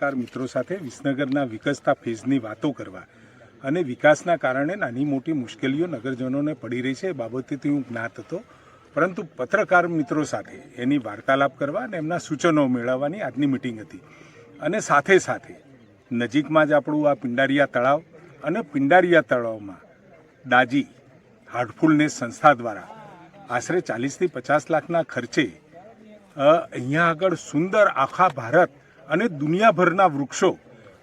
પત્રકાર મિત્રો સાથે વિસનગરના વિકસતા ફેઝની વાતો કરવા અને વિકાસના કારણે નાની મોટી મુશ્કેલીઓ નગરજનોને પડી રહી છે એ બાબતેથી હું જ્ઞાત હતો, પરંતુ પત્રકાર મિત્રો સાથે એની વાર્તાલાપ કરવા અને એમના સૂચનો મેળવવાની આજની મિટિંગ હતી. અને સાથે સાથે નજીકમાં જ આપણું આ પિંડારિયા તળાવ અને પિંડારિયા તળાવમાં દાજી હાર્ટફુલનેસ સંસ્થા દ્વારા આશરે 40 થી 50 લાખના ખર્ચે અહીંયા આગળ સુંદર આખા ભારત અને દુનિયાભરના વૃક્ષો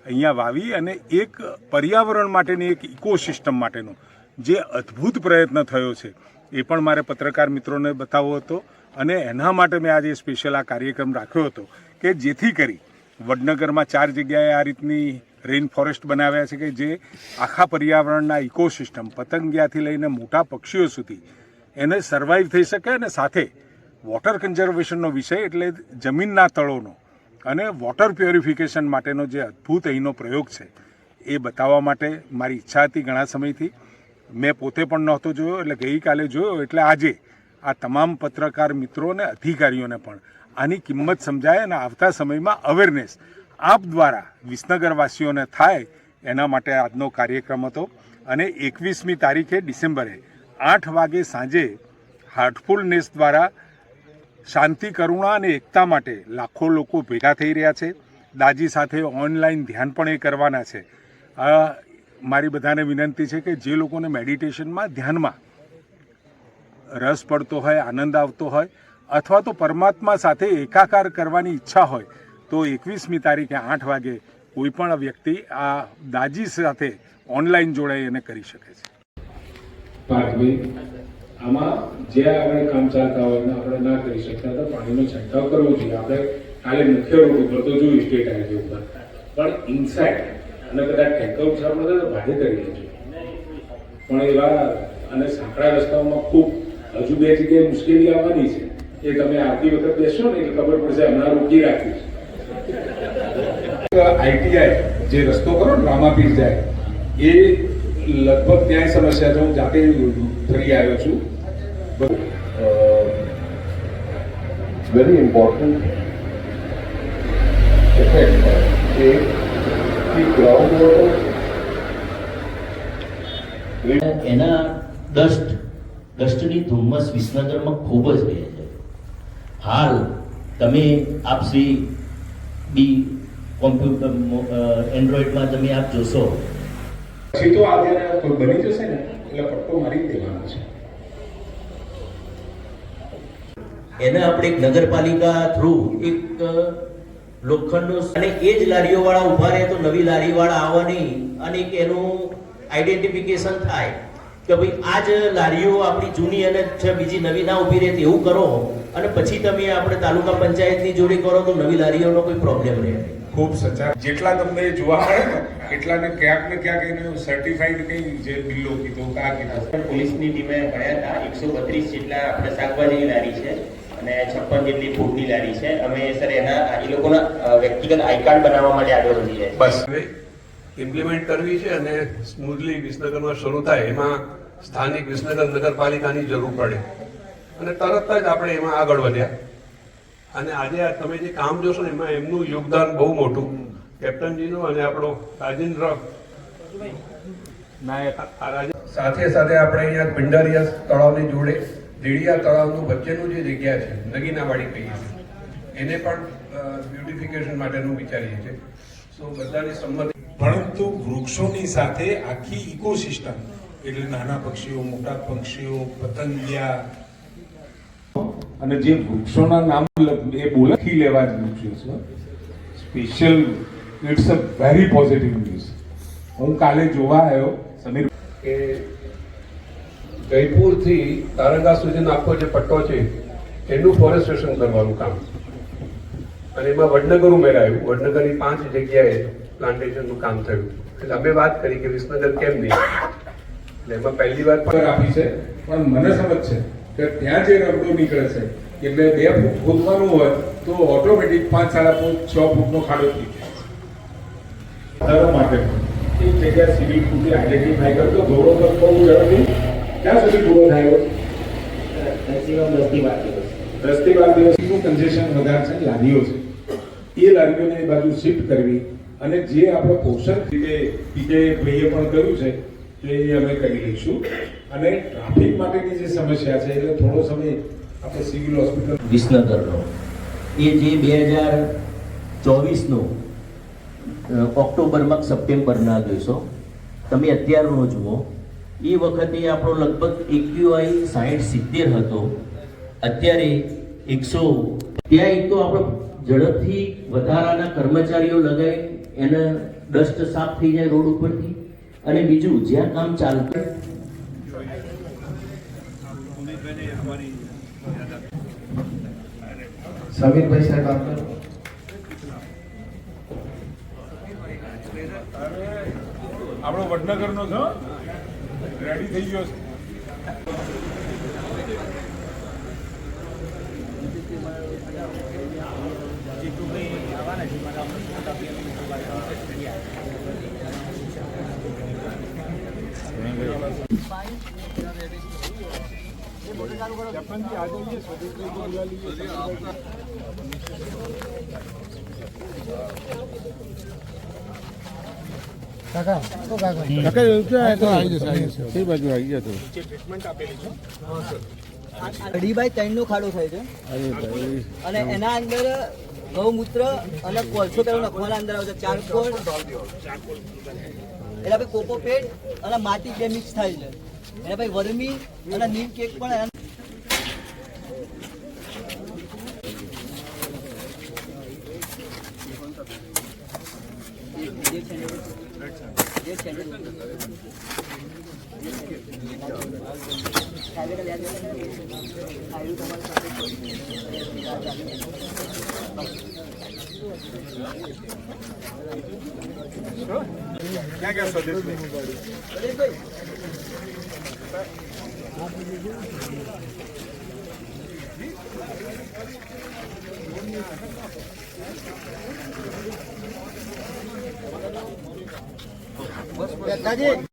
અહીંયા વાવી અને એક પર્યાવરણ માટેની એક ઇકોસિસ્ટમ માટેનો જે અદ્ભુત પ્રયત્ન થયો છે એ પણ મારે પત્રકાર મિત્રોને બતાવવો હતો. અને એના માટે મેં આજે સ્પેશિયલ આ કાર્યક્રમ રાખ્યો હતો કે જેથી કરી વડનગરમાં 4 જગ્યાએ આ રીતની રેઇન ફોરેસ્ટ બનાવ્યા છે કે જે આખા પર્યાવરણના ઇકોસિસ્ટમ પતંગિયાથી લઈને મોટા પક્ષીઓ સુધી એને સર્વાઈવ થઈ શકે અને સાથે વોટર કન્ઝર્વેશનનો વિષય એટલે જમીનના તળોનો અને વોટર પ્યોરિફિકેશન માટેનો જે અદ્ભુત અહીંનો પ્રયોગ છે એ બતાવવા માટે મારી ઈચ્છા હતી ઘણા સમયથી. મેં પોતે પણ નહોતો જોયો, એટલે ગઈકાલે જોયો, એટલે આજે આ તમામ પત્રકાર મિત્રો અને અધિકારીઓને પણ આની કિંમત સમજાય અને આવતા સમયમાં અવેરનેસ આપ દ્વારા વિસનગરવાસીઓને થાય એના માટે આજનો કાર્યક્રમ હતો. અને 21મી તારીખે ડિસેમ્બરે 8 વાગે સાંજે હાર્ટફુલનેસ દ્વારા શાંતિ, કરુણા અને એકતા માટે લાખો લોકો ભેગા થઈ રહ્યા છે. દાજી સાથે ઓનલાઈન ધ્યાન પણ એ કરવાના છે. મારી બધાને વિનંતી છે કે જે લોકોને મેડિટેશનમાં, ધ્યાનમાં રસ પડતો હોય, આનંદ આવતો હોય અથવા તો પરમાત્મા સાથે એકાકાર કરવાની ઈચ્છા હોય તો 21મી તારીખે 8 વાગે કોઈ પણ વ્યક્તિ આ દાજી સાથે ઓનલાઈન જોડાઈ અને કરી શકે છે. આમાં જે આપણે કામ ચાલતા હોય ને આપણે ના કરી શકતા તો પાણીનો છંટકાવ કરવો જોઈએ. આપણે કાલે મુખ્ય રોડ ઉપર તો જોયું સ્ટેટ હાઈવે ઉપર, પણ ઇનસાઇડ અને કદાચ ટેકઆઉટ છે આપણે તો ભાડે કરી લેજો. પણ એવા અને સાંકડા રસ્તાઓમાં ખૂબ હજુ 2 જગ્યાએ મુશ્કેલી આવવાની છે. એ તમે આવતી વખત બેસો ને એટલે ખબર પડશે, હમણાં રોકી રાખ્યું. આઈટીઆઈ જે રસ્તો કરો ને રામાપીર જાય એ લગભગ ત્યાં સમસ્યા છે. હું જાતે ફરી આવ્યો છું. very important effect is the groundwater. એના ડસ્ટની ધુમ્મસ વિસનગરમાં ખૂબ જ રહે છે. હાલ તમે આપ શ્રી બી કોમ્પ્યુટર એન્ડ્રોઈડમાં તમે આપ જોશો પછી તો આ જ્યારે બની જશે ને એટલે પટ્ટો મારી દેવાનો છે. એને આપણે એક નગરપાલિકા થ્રુ એક લોખંડનો અને એ જ લારીઓ વાળા ઉભા રહે તો નવી લારી વાળા આવવાની અને એક એનું આઈડેન્ટિફિકેશન થાય કે ભાઈ આ જ લારીઓ આપણી જૂની અને બીજી નવી ના ઉભી રહે એવું કરો અને પછી તમે આપણે તાલુકા પંચાયતની જોડે કરો તો નવી લારીઓનો કોઈ પ્રોબ્લેમ રહે નહીં. ખૂબ સચ્ચા જેટલા તમને જોવા મળે ને એટલાને ક્યાંક ને ક્યાંક એનું સર્ટિફાઈડ કઈ જે બિલ્લો કીધું કા કીધું. પોલીસની ટીમે ભણ્યા હતા. 132 જેટલા આપણે શાકભાજીની લારી છે અને 56 જેટલી ફૂડની લારી છે. અમે સર એના એ લોકોના વ્યક્તિગત આઈ કાર્ડ બનાવવા માટે આગળ વધી જાય. બસ હવે ઇમ્પ્લિમેન્ટ કરવી છે અને સ્મૂથલી વિસનગરમાં શરૂ થાય એમાં સ્થાનિક વિસનગર નગરપાલિકાની જરૂર પડે અને તરત જ આપણે એમાં આગળ વધ્યા. અને આજે તમે જે કામ જોશો ને એમાં એમનું યોગદાન બહુ મોટું, કેપ્ટનજીનું અને આપણો રાજેન્દ્ર સાથે સાથે આપણે અહીંયા પિંડારિયા તળાવની જોડે દેડિયા તળાવનું વચ્ચેનું જે જગ્યા છે નગીનાવાડી કહીએ એને પણ બ્યુટિફિકેશન માટેનું વિચારીએ છીએ. સો બધાની સંમતિ. પરંતુ વૃક્ષોની સાથે આખી ઇકોસિસ્ટમ એટલે નાના પક્ષીઓ, મોટા પક્ષીઓ, પતંગિયા અને જે વૃક્ષોના નામ એ બોલખી લેવા જ વૃક્ષો છે. Special it's a very positive news. હું કાલે જોવા આવ્યો સમીર કે જયપુરથી તારંગા સુધીનો આખો જે પટ્ટો છે એનું ફોરેસ્ટેશન કરવાનું કામ અને એમાં વડનગર ઉમેરાયું. વડનગરની 5 જગ્યાએ પ્લાન્ટેશનનું કામ થયું. એટલે અમે વાત કરી કે વિસનગર કેમ નહીં, એટલે એમાં પહેલી વાત આપી છે. પણ મને સમજ છે કે ત્યાં જે રગડો નીકળે છે એટલે 2 ફૂટ ખોદવાનું હોય તો ઓટોમેટિક 5, 5.5, 6 ફૂટનો ખાડો થઈ જાય. માટે એક જગ્યા સિવિલ ફૂટે આઈડેન્ટિફાઈ કરતો દોડો તો બહુ ઝડપથી ક્યાં સુધી પૂરો થયો? 10 થી 12 દિવસ. 10 થી 12 દિવસનું કન્જેશન વધારે છે, લારીઓ છે એ લારીઓને એ બાજુ શિફ્ટ કરવી અને જે આપણે પોષણ રીતે પીજે ભાઈએ પણ કહ્યું છે કે એ અમે કરી લઈશું. અને ટ્રાફિક માટેની જે સમસ્યા છે એટલે થોડો સમય આપણે સિવિલ હોસ્પિટલ વિસનગરનો એ જે 2024નો ઓક્ટોબરમાં સપ્ટેમ્બરના દિવસો તમે અત્યારનો જુઓ, એ વખતે આપણો લગભગ AQI 60-70 હતો, અત્યારે 100. ત્યાં એક તો આપણે ઝડપથી વધારાના કર્મચારીઓ લગાવી એને ડસ્ટ સાફ થઈ જાય રોડ ઉપરથી, અને બીજું જ્યાં કામ ચાલતું સમીરભાઈ સાહેબ આપને આપણો વડનગરનો છો, રેડી થઈ ગયો છે. અઢી બાય 3 નો ખાડો થાય છે અને એના અંદર ગૌમૂત્ર અને કોલસો પેલો નખવાના અંદર આવે છે, ચારકોલ એટલે ભાઈ કોકોપેટ અને માટી બે મિક્સ થાય છે. એને ભાઈ વર્મી અને નીમ કેક પણ ક્યાં ક્યાં સ્વદેશભાઈ?